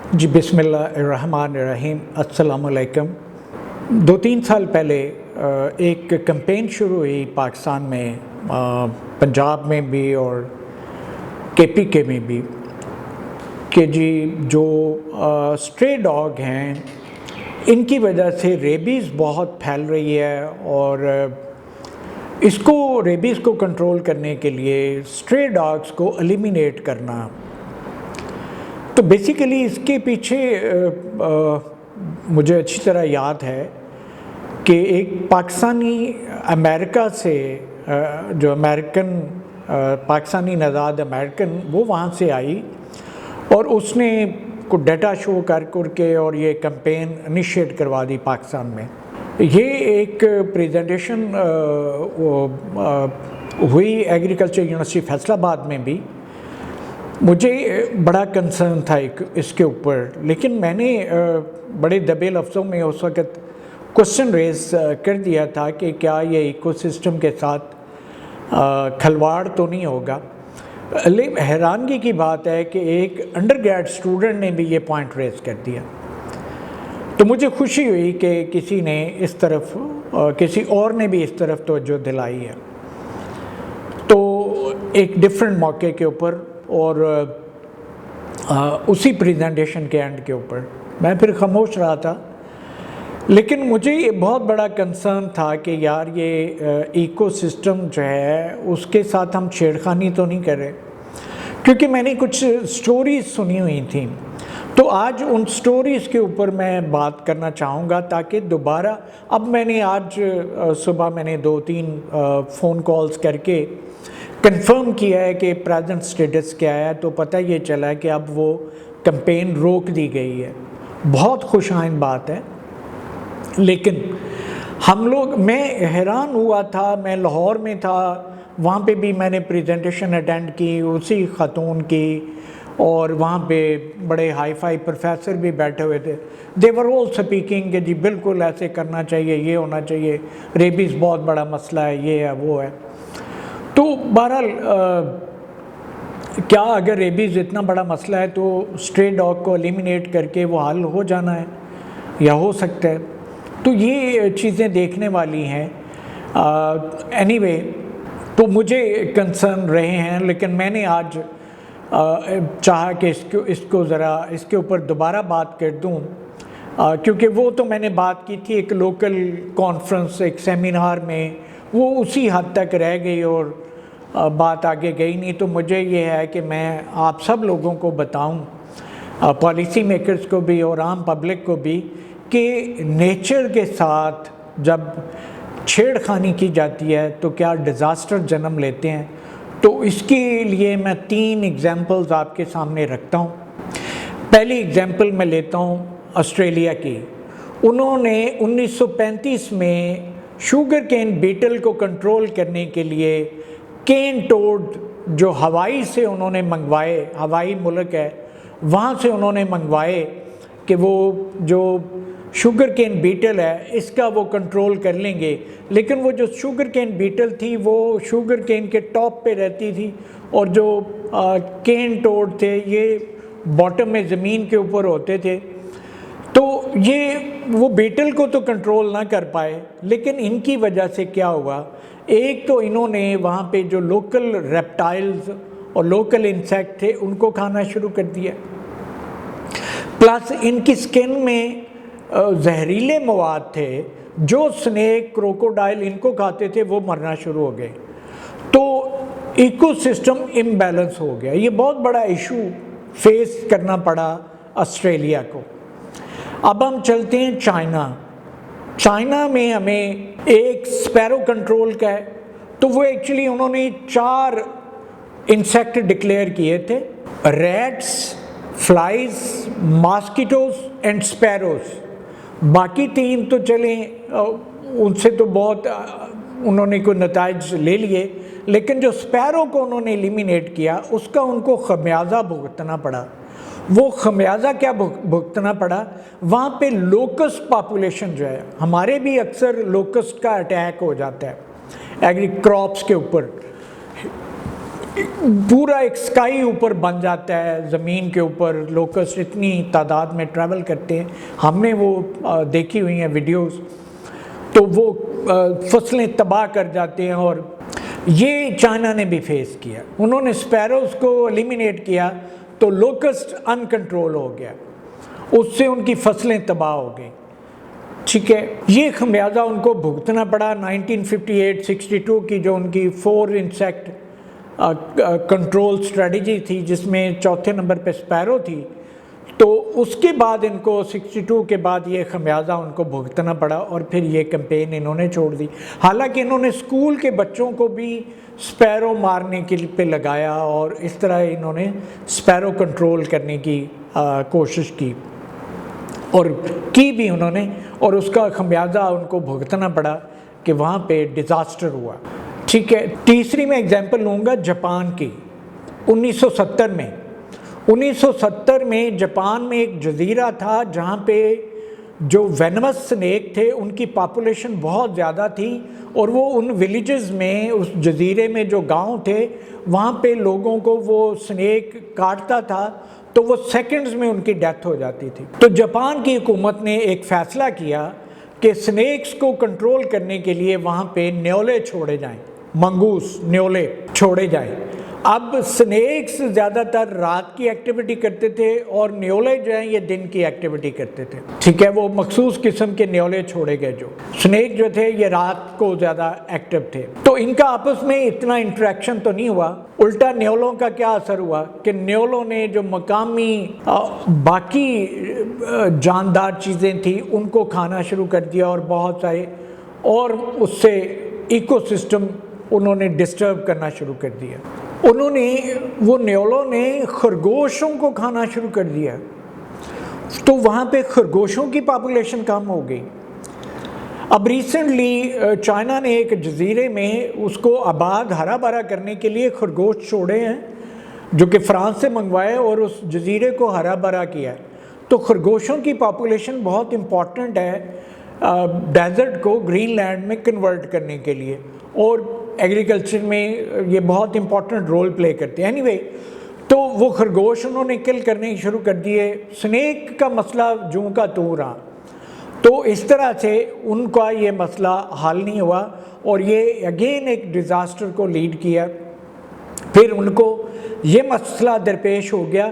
जी बिस्मिल्लाहिर्रहमानिर्रहीम। अस्सलामुअलैकुम। 2-3 साल पहले एक कैंपेन शुरू हुई पाकिस्तान में, पंजाब में भी और केपीके में भी, कि जी जो स्ट्रे डॉग हैं इनकी वजह से रेबीज़ बहुत फैल रही है और इसको रेबीज़ को कंट्रोल करने के लिए स्ट्रे डॉग्स को एलिमिनेट करना। तो बेसिकली इसके पीछे मुझे अच्छी तरह याद है कि एक पाकिस्तानी अमेरिका से जो अमेरिकन पाकिस्तानी नज़ाद अमेरिकन वो वहाँ से आई और उसने को डाटा शो करके और ये कैंपेन इनिशिएट करवा दी पाकिस्तान में। ये एक प्रेजेंटेशन हुई एग्रीकल्चर यूनिवर्सिटी फैसलाबाद में भी। मुझे बड़ा कंसर्न था इसके ऊपर, लेकिन मैंने बड़े दबे लफ्ज़ों में उस वक़्त क्वेश्चन रेज़ कर दिया था कि क्या ये इकोसिस्टम के साथ खलवाड़ तो नहीं होगा। लेकिन हैरानगी की बात है कि एक अंडरग्रेड स्टूडेंट ने भी ये पॉइंट रेज़ कर दिया। तो मुझे खुशी हुई कि किसी ने इस तरफ किसी और ने भी इस तरफ तवज्जो दिलाई है। तो एक डिफरेंट मौके के ऊपर और उसी प्रेजेंटेशन के एंड के ऊपर मैं फिर खामोश रहा था, लेकिन मुझे ये बहुत बड़ा कंसर्न था कि यार ये इकोसिस्टम जो है उसके साथ हम छेड़खानी तो नहीं कर रहे, क्योंकि मैंने कुछ स्टोरीज़ सुनी हुई थी। तो आज उन स्टोरीज़ के ऊपर मैं बात करना चाहूँगा ताकि दोबारा, अब मैंने आज सुबह मैंने 2-3 फ़ोन कॉल्स करके कंफर्म किया है कि प्रेजेंट स्टेटस क्या है, तो पता ये चला है कि अब वो कैंपेन रोक दी गई है। बहुत खुशाइन बात है। लेकिन मैं हैरान हुआ था, मैं लाहौर में था, वहाँ पे भी मैंने प्रेजेंटेशन अटेंड की उसी खातून की, और वहाँ पे बड़े हाई फाई प्रोफेसर भी बैठे हुए थे। दे वर ऑल स्पीकिंग कि जी बिल्कुल ऐसे करना चाहिए, ये होना चाहिए, रेबीज़ बहुत बड़ा मसला है, ये है वो है। तो बहरहाल क्या अगर रेबीज़ इतना बड़ा मसला है तो स्ट्रे डॉग को एलिमिनेट करके वो हल हो जाना है या हो सकता है। तो ये चीज़ें देखने वाली हैं। एनीवे, तो मुझे कंसर्न रहे हैं, लेकिन मैंने आज चाहा कि इसको ज़रा इसके ऊपर दोबारा बात कर दूं, क्योंकि वो तो मैंने बात की थी एक लोकल कॉन्फ्रेंस, एक सेमिनार में, वो उसी हद तक रह गई और बात आगे गई नहीं। तो मुझे ये है कि मैं आप सब लोगों को बताऊं, पॉलिसी मेकर्स को भी और आम पब्लिक को भी, कि नेचर के साथ जब छेड़खानी की जाती है तो क्या डिज़ास्टर जन्म लेते हैं। तो इसके लिए मैं 3 एग्जांपल्स आपके सामने रखता हूँ। पहली एग्जांपल मैं लेता हूँ ऑस्ट्रेलिया की। उन्होंने 1935 में शुगर केन बीटल को कंट्रोल करने के लिए केन टोड जो हवाई से उन्होंने मंगवाए, हवाई मुल्क है, वहाँ से उन्होंने मंगवाए कि वो जो शुगर केन बीटल है इसका वो कंट्रोल कर लेंगे। लेकिन वो जो शुगर केन बीटल थी वो शुगर केन के टॉप पे रहती थी, और जो केन टोड थे ये बॉटम में ज़मीन के ऊपर होते थे। तो ये वो बीटल को तो कंट्रोल ना कर पाए, लेकिन इनकी वजह से क्या हुआ, एक तो इन्होंने वहाँ पे जो लोकल रेप्टाइल्स और लोकल इंसेक्ट थे उनको खाना शुरू कर दिया, प्लस इनकी स्किन में जहरीले मवाद थे। जो स्नेक, क्रोकोडाइल इनको खाते थे वो मरना शुरू हो गए। तो इकोसिस्टम इम्बैलेंस हो गया। ये बहुत बड़ा इशू फेस करना पड़ा ऑस्ट्रेलिया को। अब हम चलते हैं चाइना। चाइना में हमें एक स्पैरो कंट्रोल का है, तो वो एक्चुअली उन्होंने 4 इंसेक्ट डिक्लेयर किए थे, rats, flies, mosquitoes and sparrows. बाकी 3 तो चले, उनसे तो बहुत उन्होंने कोई नताइज ले लिए, लेकिन जो स्पैरो को उन्होंने एलिमिनेट किया उसका उनको खमियाजा भुगतना पड़ा। वो खमियाजा क्या भुगतना पड़ा, वहाँ पे लोकस्ट पॉपुलेशन जो है, हमारे भी अक्सर लोकस्ट का अटैक हो जाता है एग्री क्रॉप्स के ऊपर, पूरा एक स्काई ऊपर बन जाता है, ज़मीन के ऊपर लोकस्ट इतनी तादाद में ट्रैवल करते हैं, हमने वो देखी हुई हैं वीडियोस। तो वो फसलें तबाह कर जाते हैं, और ये चाइना ने भी फेस किया। उन्होंने स्पैरोज को एलिमिनेट किया तो लोकस्ट अनकंट्रोल हो गया, उससे उनकी फसलें तबाह हो गई। ठीक है, ये खमियाजा उनको भुगतना पड़ा। 1958-62 की जो उनकी 4 इंसेक्ट कंट्रोल स्ट्रेटजी थी, जिसमें चौथे नंबर पे स्पैरो थी, तो उसके बाद इनको 62 के बाद ये खमियाजा उनको भुगतना पड़ा, और फिर ये कैंपेन इन्होंने छोड़ दी। हालांकि इन्होंने स्कूल के बच्चों को भी स्पैरो मारने के पे लगाया, और इस तरह इन्होंने स्पैरो कंट्रोल करने की कोशिश की, और की भी उन्होंने, और उसका खमियाजा उनको भुगतना पड़ा कि वहाँ पे डिज़ास्टर हुआ। ठीक है, तीसरी मैं एग्जांपल लूँगा जापान की। 1970 में जापान में एक जजीरा था जहाँ पे जो वेनमस स्नेक थे उनकी पॉपुलेशन बहुत ज़्यादा थी, और वो उन विलेजेस में, उस जजीरे में जो गांव थे, वहाँ पे लोगों को वो स्नेक काटता था तो वो सेकंड्स में उनकी डेथ हो जाती थी। तो जापान की हुकूमत ने एक फ़ैसला किया कि स्नेक्स को कंट्रोल करने के लिए वहाँ पे न्योले छोड़े जाएं, मंगूस न्योले छोड़े जाएं। अब स्नेक्स ज़्यादातर रात की एक्टिविटी करते थे, और न्योले जो हैं ये दिन की एक्टिविटी करते थे। ठीक है, वो मखसूस किस्म के न्योले छोड़े गए। जो स्नेक जो थे ये रात को ज़्यादा एक्टिव थे, तो इनका आपस में इतना इंटरेक्शन तो नहीं हुआ। उल्टा न्योलों का क्या असर हुआ कि न्योलों ने जो मकामी बाकी जानदार चीज़ें थी उनको खाना शुरू कर दिया, और बहुत सारे, और उससे इकोसिस्टम उन्होंने डिस्टर्ब करना शुरू कर दिया। वो न्योलों ने खरगोशों को खाना शुरू कर दिया, तो वहाँ पे खरगोशों की पॉपुलेशन कम हो गई। अब रिसेंटली चाइना ने एक जजीरे में उसको आबाद हरा भरा करने के लिए खरगोश छोड़े हैं, जो कि फ्रांस से मंगवाए, और उस जजीरे को हरा भरा किया। तो खरगोशों की पॉपुलेशन बहुत इम्पॉर्टेंट है डेजर्ट को ग्रीनलैंड में कन्वर्ट करने के लिए, और एग्रीकल्चर में ये बहुत इंपॉर्टेंट रोल प्ले करते हैं। एनीवे, तो वो खरगोश उन्होंने किल करने शुरू कर दिए। स्नेक का मसला जूं का तूं रहा, तो इस तरह से उनका ये मसला हल नहीं हुआ, और ये अगेन एक डिज़ास्टर को लीड किया। फिर उनको ये मसला दरपेश हो गया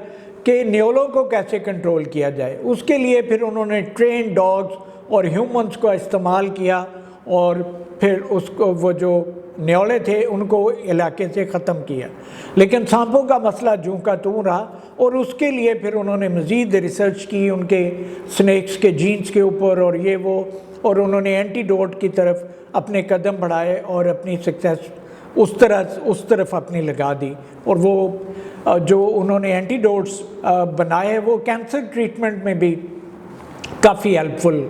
कि न्योलों को कैसे कंट्रोल किया जाए। उसके लिए फिर उन्होंने ट्रेन डॉग्स और ह्यूमंस का इस्तेमाल किया, और फिर उसको वो जो न्योले थे उनको इलाके से ख़त्म किया। लेकिन सांपों का मसला जूं का तूं रहा, और उसके लिए फिर उन्होंने मज़ीद रिसर्च की उनके स्नेक्स के जीन्स के ऊपर, और ये वो, और उन्होंने एंटीडोट की तरफ अपने कदम बढ़ाए, और अपनी सक्सेस उस तरफ अपनी लगा दी। और वो जो उन्होंने एंटीडोट्स बनाए वो कैंसर ट्रीटमेंट में भी काफ़ी हेल्पफुल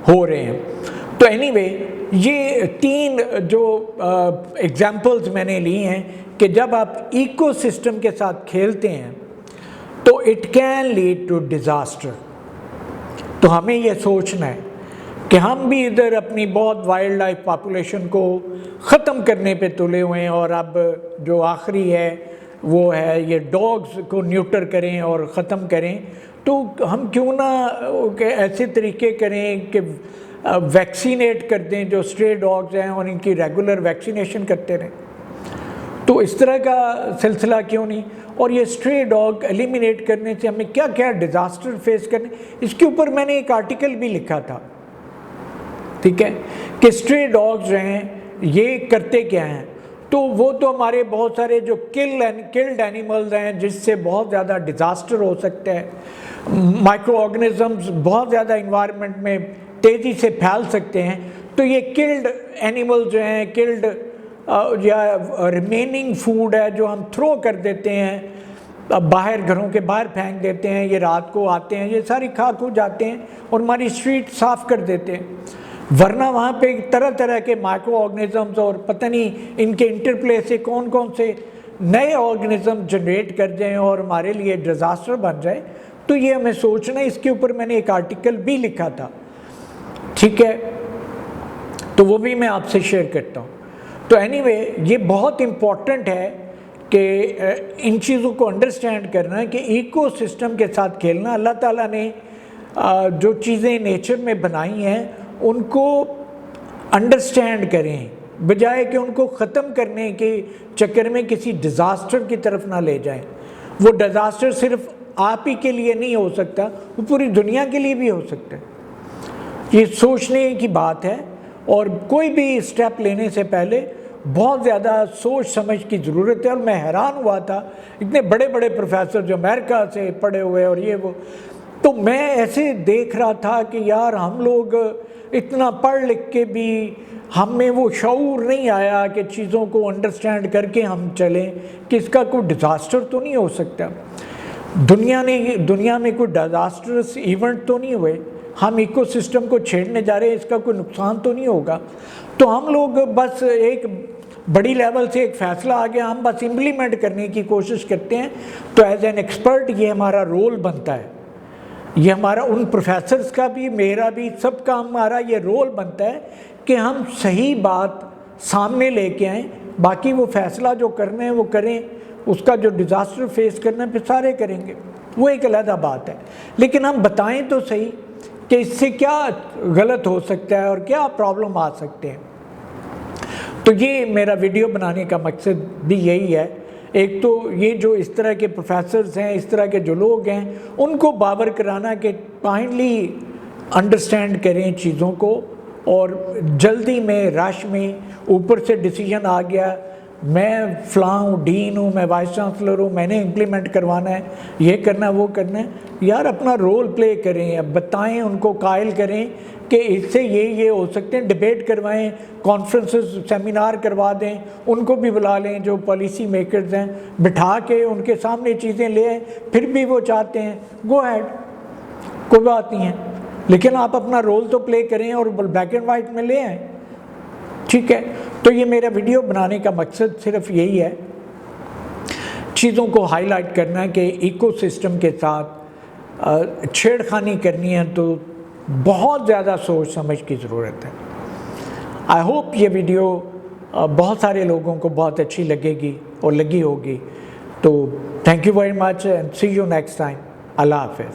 हो रहे हैं। तो एनीवे, ये 3 जो एग्जाम्पल्स मैंने ली हैं कि जब आप इकोसिस्टम के साथ खेलते हैं तो it can lead to disaster. तो हमें ये सोचना है कि हम भी इधर अपनी बहुत वाइल्ड लाइफ पॉपुलेशन को ख़त्म करने पे तुले हुए हैं, और अब जो आखिरी है वो है ये डॉग्स को न्यूटर करें और ख़त्म करें। तो हम क्यों ना ऐसे तरीके करें कि वैक्सीनेट कर दें जो स्ट्रे डॉग्स हैं, और इनकी रेगुलर वैक्सीनेशन करते रहें। तो इस तरह का सिलसिला क्यों नहीं। और ये स्ट्रे डॉग एलिमिनेट करने से हमें क्या क्या डिज़ास्टर फेस करने, इसके ऊपर मैंने एक आर्टिकल भी लिखा था। ठीक है, कि स्ट्रे डॉग्स हैं ये करते क्या हैं। तो वो तो हमारे बहुत सारे जो किल्ड एनिमल्स हैं जिससे बहुत ज़्यादा डिज़ास्टर हो सकता है। माइक्रो ऑर्गेनिजम्स बहुत ज़्यादा इन्वायरमेंट में तेज़ी से फैल सकते हैं। तो ये किल्ड एनिमल जो हैं, किल्ड या रिमेनिंग फूड है जो हम थ्रो कर देते हैं बाहर, घरों के बाहर फेंक देते हैं, ये रात को आते हैं, ये सारी खा खू जाते हैं और हमारी स्ट्रीट साफ़ कर देते हैं। वरना वहाँ पे तरह तरह के माइक्रो ऑर्गेनिजम्स और पता नहीं इनके इंटरप्ले से कौन कौन से नए ऑर्गेनिज्म जनरेट कर जाएं और हमारे लिए डिज़ास्टर बन जाए। तो ये हमें सोचना है। इसके ऊपर मैंने एक आर्टिकल भी लिखा था। ठीक है, तो वो भी मैं आपसे शेयर करता हूँ। तो एनीवे, ये बहुत इम्पॉर्टेंट है कि इन चीज़ों को अंडरस्टैंड करना है कि इकोसिस्टम के साथ खेलना, अल्लाह ताला ने जो चीज़ें नेचर में बनाई हैं उनको अंडरस्टैंड करें, बजाय कि उनको ख़त्म करने के चक्कर में किसी डिज़ास्टर की तरफ ना ले जाएं। वो डिज़ास्टर सिर्फ आप ही के लिए नहीं हो सकता, वो पूरी दुनिया के लिए भी हो सकता है। ये सोचने की बात है, और कोई भी स्टेप लेने से पहले बहुत ज़्यादा सोच समझ की ज़रूरत है। और मैं हैरान हुआ था, इतने बड़े बड़े प्रोफेसर जो अमेरिका से पढ़े हुए और ये वो, तो मैं ऐसे देख रहा था कि यार हम लोग इतना पढ़ लिख के भी हम में वो शऊर नहीं आया कि चीज़ों को अंडरस्टैंड करके हम चलें कि इसका कोई डिज़ास्टर तो नहीं हो सकता। दुनिया में कोई डिज़ास्टरस इवेंट तो नहीं हुए, हम इकोसिस्टम को छेड़ने जा रहे हैं, इसका कोई नुकसान तो नहीं होगा। तो हम लोग बस एक बड़ी लेवल से एक फ़ैसला आ गया, हम बस इम्प्लीमेंट करने की कोशिश करते हैं। तो एज एन एक्सपर्ट ये हमारा रोल बनता है, ये हमारा, उन प्रोफेसर्स का भी, मेरा भी, सबका हमारा ये रोल बनता है कि हम सही बात सामने लेके आएँ। बाकी वो फ़ैसला जो करना है वो करें, उसका जो डिज़ास्टर फेस करना है फिर सारे करेंगे, वो एक अलग बात है। लेकिन हम बताएं तो सही कि इससे क्या गलत हो सकता है और क्या प्रॉब्लम आ सकते हैं। तो ये मेरा वीडियो बनाने का मकसद भी यही है। एक तो ये जो इस तरह के प्रोफेसर्स हैं, इस तरह के जो लोग हैं, उनको बावर कराना कि काइंडली अंडरस्टैंड करें चीज़ों को, और जल्दी में, रश में ऊपर से डिसीजन आ गया, मैं फ़लाँ हूँ, डीन हूँ, मैं वाइस चांसलर हूँ, मैंने इम्प्लीमेंट करवाना है, ये करना है, वो करना है। यार अपना रोल प्ले करें, अब बताएं, उनको कायल करें कि इससे ये हो सकते हैं, डिबेट करवाएं, कॉन्फ्रेंसेस, सेमिनार करवा दें, उनको भी बुला लें जो पॉलिसी मेकर्स हैं, बिठा के उनके सामने चीज़ें ले आएँ। फिर भी वो चाहते हैं, गो अहेड, कोई बात नहीं है, लेकिन आप अपना रोल तो प्ले करें और ब्लैक एंड वाइट में ले आएँ, ठीक है। तो ये मेरा वीडियो बनाने का मकसद सिर्फ यही है, चीज़ों को हाईलाइट करना है कि इकोसिस्टम के साथ छेड़खानी करनी है तो बहुत ज़्यादा सोच समझ की ज़रूरत है। आई होप ये वीडियो बहुत सारे लोगों को बहुत अच्छी लगेगी और लगी होगी। तो thank you very much and see you next time. अल्लाह हाफ़िज़।